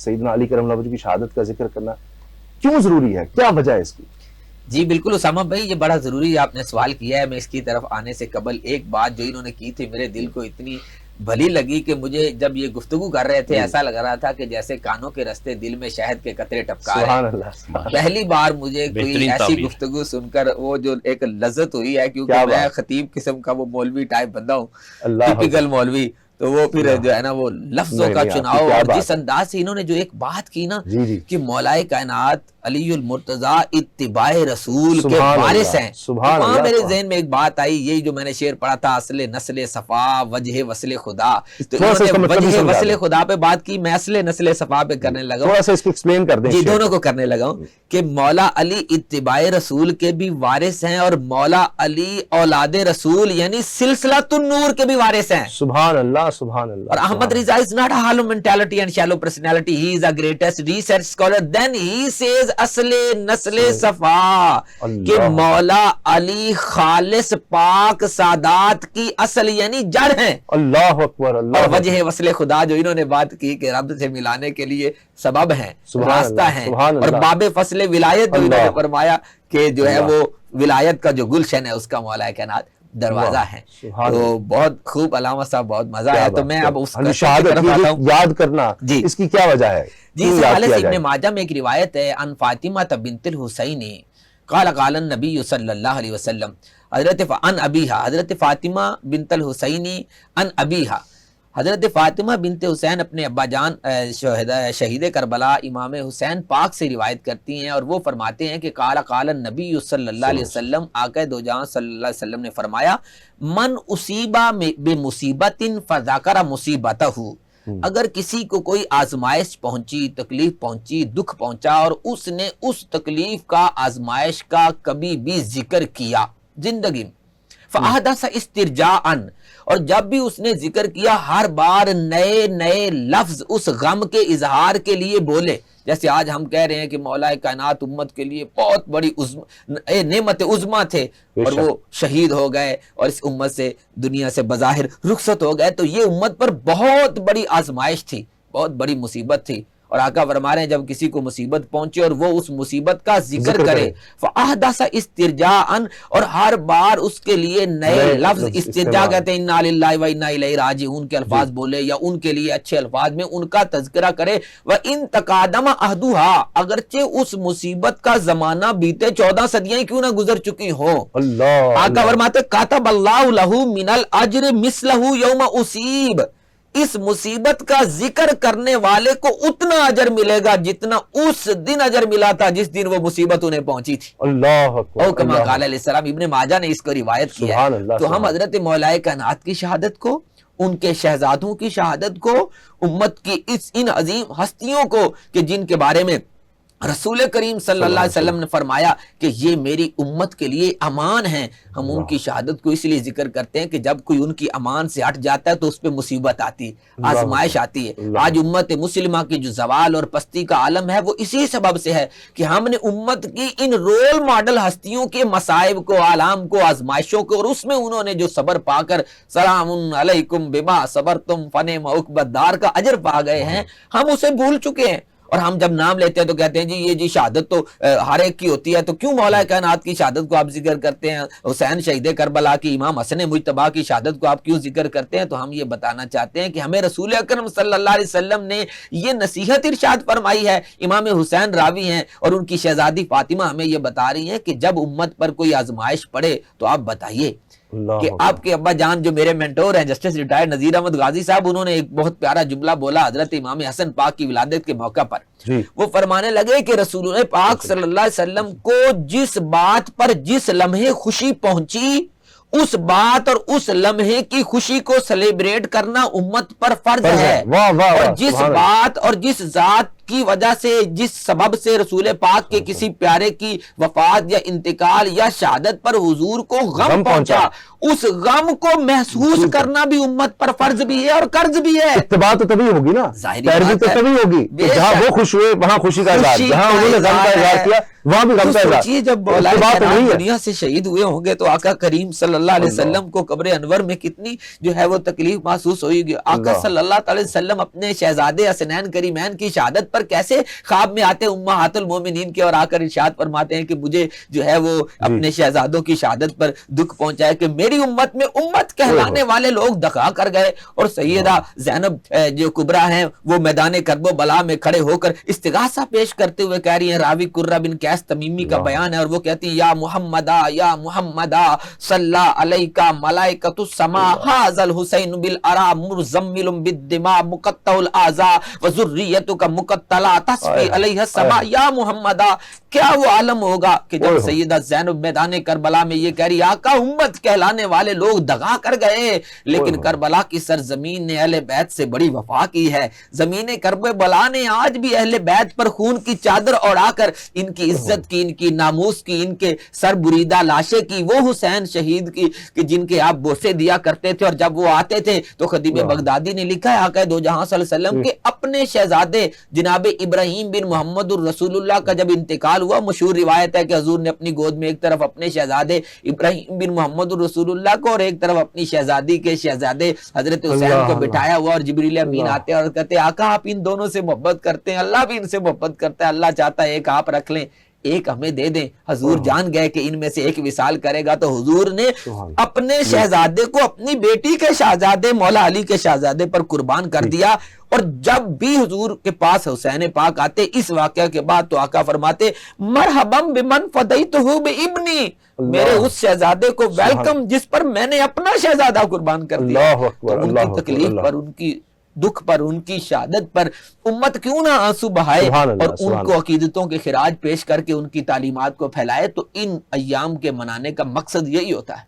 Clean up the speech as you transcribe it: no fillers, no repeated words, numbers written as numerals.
سیدنا علی کرم اللہ وجہ کی شہادت کا ذکر کرنا کیوں ضروری ہے، کیا وجہ ہے اس کی؟ جی بالکل اسامہ بھائی، یہ بڑا ضروری آپ نے سوال کیا ہے۔ میں اس کی طرف آنے سے قبل ایک بات جو انہوں نے کی تھی میرے دل کو اتنی بھلی لگی کہ مجھے جب یہ گفتگو کر رہے تھے ایسا لگ رہا تھا کہ جیسے کانوں کے رستے دل میں شہد کے قطرے ٹپکا رہے ہیں۔ سبحان اللہ۔ پہلی بار مجھے کوئی ایسی گفتگو سن کر وہ جو ایک لذت ہوئی ہے، کیونکہ میں خطیب قسم کا وہ مولوی ٹائپ بندہ ہوں، ٹپیکل مولوی، تو وہ پھر جو ہے نا وہ لفظوں کا چناؤ اور جس انداز سے انہوں نے جو ایک بات کی نا کہ مولا کائنات علی المرتضیٰ اتباع رسول کے وارث ہیں، وہاں میرے ذہن میں ایک بات آئی، یہی جو میں نے شعر پڑھا تھا، اصل نسل صفا وجہ وصل خدا، تو انہوں نے وجہ وصل خدا پہ بات کی، میں اصل نسل صفا پہ کرنے لگا ہوں، تھوڑا سا اس کو ایکسپلین کر دیں۔ جی دونوں کو کرنے لگا ہوں کہ مولا علی اتباع رسول کے بھی وارث ہیں اور مولا علی اولاد رسول یعنی سلسلۃ النور کے بھی وارث ہیں۔ سبحان اللہ، سبحان اللہ۔ اور Ahmad Raza is not a hollow mentality and shallow personality. He is the greatest research scholar. Then he says اصل نسل صفا کہ مولا علی خالص پاک سادات کی اصل یعنی جڑ ہیں۔ اللہ اکبر، اللہ۔ اور وجہ وصل خدا جو انہوں نے بات کی کہ رب سے ملانے کے لیے سبب ہیں، راستہ ہیں، اور باب فصل ولایت جو انہوں نے فرمایا کہ جو ہے وہ ولایت کا جو گلشن ہے اس کا مولا کائنات دروازہ ہے۔ تو بہت خوب علامہ صاحب، بہت مزہ آیا۔ تو میں اب اس کا شہادت یاد کرنا اس کی کیا وجہ ہے؟ جی اس حوالے سے ابن ماجہ میں ایک روایت ہے، ان فاطمہ بنت الحسین قال قال النبی صلی اللہ علیہ وسلم، ان ابیہا، حضرت فاطمہ بنت الحسین ان ابیہا، حضرت فاطمہ بنت حسین اپنے ابا جان شہید کربلا امام حسین پاک سے روایت کرتی ہیں، اور وہ فرماتے ہیں کہ قال قال النبی صلی اللہ علیہ وسلم، آقا دو جہاں صلی اللہ علیہ وسلم نے فرمایا، من اصیبہ بمصیبت فذکر مصیبتہ، اگر کسی کو کوئی آزمائش پہنچی، تکلیف پہنچی، دکھ پہنچا اور اس نے اس تکلیف کا، آزمائش کا کبھی بھی ذکر کیا زندگی میں، فاحدث استرجاعا، اور جب بھی اس نے ذکر کیا ہر بار نئے نئے لفظ اس غم کے اظہار کے لیے بولے، جیسے آج ہم کہہ رہے ہیں کہ مولا کائنات امت کے لیے بہت بڑی نعمت عظمیٰ تھے اور وہ شہید ہو گئے اور اس امت سے، دنیا سے بظاہر رخصت ہو گئے، تو یہ امت پر بہت بڑی آزمائش تھی، بہت بڑی مصیبت تھی، اور آقا فرما رہے ہیں جب کسی کو مصیبت پہنچے اور وہ اس مصیبت کا ذکر کرے، فاحدث استرجاعا، اور ہر بار اس کے لیے نئے لفظ، استرجاع کہتے ہیں انا للہ و انا الیہ راجعون کے الفاظ بولے، یا ان کے لیے اچھے الفاظ میں ان کا تذکرہ کرے، وان تقادم عہدھا، اگرچہ اس مصیبت کا زمانہ بیتے 14 صدیاں کیوں نہ گزر چکی ہوں، آقا فرماتے کاتب اللہ لہ من الاجر مثلہ یوم اصیب، اس مصیبت کا ذکر کرنے والے کو اتنا اجر ملے گا جتنا اس دن اجر ملا تھا جس دن وہ مصیبت انہیں پہنچی تھی۔ اللہ اکبر، او کما قال علیہ السلام، ابن ماجہ نے اس کو روایت کیا ہے۔ تو ہم حضرت مولا کائنات کی شہادت کو، ان کے شہزادوں کی شہادت کو، امت کی ان عظیم ہستیوں کو کہ جن کے بارے میں رسول کریم صلی اللہ علیہ وسلم نے فرمایا کہ یہ میری امت کے لیے امان ہیں، ہم ان کی شہادت کو اس لیے ذکر کرتے ہیں کہ جب کوئی ان کی امان سے ہٹ جاتا ہے تو اس پہ مصیبت آتی ہے، آزمائش آتی ہے۔ آج امت مسلمہ کی جو زوال اور پستی کا عالم ہے وہ اسی سبب سے ہے کہ ہم نے امت کی ان رول ماڈل ہستیوں کے مصائب کو، آلام کو، آزمائشوں کو، اور اس میں انہوں نے جو صبر پا کر سلام علیکم بما صبرتم فنعم عقبی الدار کا اجر پا گئے ہیں، ہم اسے بھول چکے ہیں۔ اور ہم جب نام لیتے ہیں تو کہتے ہیں جی یہ جی شہادت تو ہر ایک کی ہوتی ہے، تو کیوں مولا کائنات کی شہادت کو آپ ذکر کرتے ہیں، حسین شہید کربلا کی، امام حسن مجتبیٰ کی شہادت کو آپ کیوں ذکر کرتے ہیں؟ تو ہم یہ بتانا چاہتے ہیں کہ ہمیں رسول اکرم صلی اللہ علیہ وسلم نے یہ نصیحت ارشاد فرمائی ہے، امام حسین راوی ہیں اور ان کی شہزادی فاطمہ ہمیں یہ بتا رہی ہیں کہ جب امت پر کوئی آزمائش پڑے تو آپ بتائیے کہ آپ کے ابا جان جو میرے مینٹور ہیں جسٹس ریٹائرڈ نذیر احمد غازی صاحب، انہوں نے ایک بہت پیارا جملہ بولا حضرت امام حسن پاک کی ولادت کے موقع پر، وہ فرمانے لگے کہ رسول پاک صلی اللہ علیہ وسلم کو جس بات پر جس لمحے خوشی پہنچی، اس بات اور اس لمحے کی خوشی کو سیلیبریٹ کرنا امت پر فرض ہے، اور جس بات اور جس ذات کی وجہ سے جس سبب سے رسول پاک کے کسی پیارے کی وفات یا انتقال یا شہادت پر حضور کو غم پہنچا، اس غم کو محسوس کرنا بھی امت پر فرض بھی ہے اور قرض بھی ہے۔ اتباع تو تبھی ہوگی نا، ظاہری پیروی بات تو ہے، تبھی ہوگی بے جہاں شک۔ وہ خوش ہوئے وہاں خوشی کا اظہار، خوشی جہاں کا انہوں نے غم کا اظہار ہے۔ کیا وہاں بھی غم تو کا اظہار۔ سوچئے جب مولا اتباع تو کائنات نہیں ہے۔ دنیا سے شہید ہوئے ہوں گے تو آقا کریم صلی اللہ علیہ وسلم کو قبر انور میں کتنی جو ہے وہ تکلیف محسوس ہوئی گی۔ آقا صلی اللہ علیہ وسلم اپنے شہزادے حسنین کریمین کی شہادت پر کیسے خواب میں آتے امہات المومنین کے اور آ کر ارشاد فرماتے ہیں کہ مجھے جو ہے وہ اپنے شہزادوں کی شہادت پر دکھ پہنچا ہے کہ میری امت میں امت کہلانے والے لوگ دغا کر گئے۔ اور سیدہ زینب جو کبریٰ ہیں وہ میدان کرب و بلا میں کھڑے ہو کر استغاثہ پیش کرتے ہوئے کہہ رہی ہیں، راوی قرہ بن قیس تمیمی کا بیان ہے، اور وہ کہتی ہیں یا محمدہ صلی علیکہ ملائکۃ السماء ھذا الحسین بالعرا مرزمل بالدماء مقطع الاعضاء وذریتک مقتلہ تصفی علیہ السماء یا محمدہ۔ کیا وہ عالم ہوگا کہ جب سیدہ زینب میدان کربلا میں یہ کہہ رہی آقا امت کہلانے والے لوگ دغا کر گئے، لیکن کربلا کی سرزمین نے اہل بیت سے بڑی وفا کی ہے۔ زمین کربلا نے آج بھی اہل بیت پر خون کی چادر اڑا کر ان کی عزت کی، ان کی ناموس کی، ان کے سر بریدہ لاشیں کی، وہ حسین شہید کی کہ جن کے آپ بوسے دیا کرتے تھے، اور جب وہ آتے تھے تو خطیب بغدادی نے لکھا ہے آقا دو جہاں صلی اللہ علیہ وسلم کے اپنے شہزادے جناب ابراہیم بن محمد الرسول اللہ کا جب انتقال ہوا، مشہور روایت ہے کہ حضور نے اپنی گود میں ایک طرف اپنے شہزادے ابراہیم بن محمد الرسول اللہ کو اور ایک طرف اپنی شہزادی کے شہزادے حضرت حسین کو بٹھایا ہوا، اور جبریل امین آتے ہیں اور کہتے ہیں آقا آپ ان دونوں سے محبت کرتے ہیں، اللہ بھی ان سے محبت کرتا ہے، اللہ چاہتا ہے ایک آپ رکھ لیں ایک ہمیں دے دیں۔ حضور جان گئے کہ ان میں سے ایک وصال کرے گا، تو حضور نے اپنے شہزادے کو اپنی بیٹی کے شہزادے مولا علی کے شہزادے پر قربان کر دیا۔ اور جب بھی حضور کے پاس حسین پاک آتے اس واقعہ کے بعد تو آقا فرماتے مرحبا بمن فدیتہ بابنی، میرے اس شہزادے کو ویلکم جس پر میں نے اپنا شہزادہ قربان کر دیا۔ تو ان کی تکلیف پر، ان کی دکھ پر، ان کی شہادت پر امت کیوں نہ آنسو بہائے اور ان کو عقیدتوں کے خراج پیش کر کے ان کی تعلیمات کو پھیلائے۔ تو ان ایام کے منانے کا مقصد یہی ہوتا ہے۔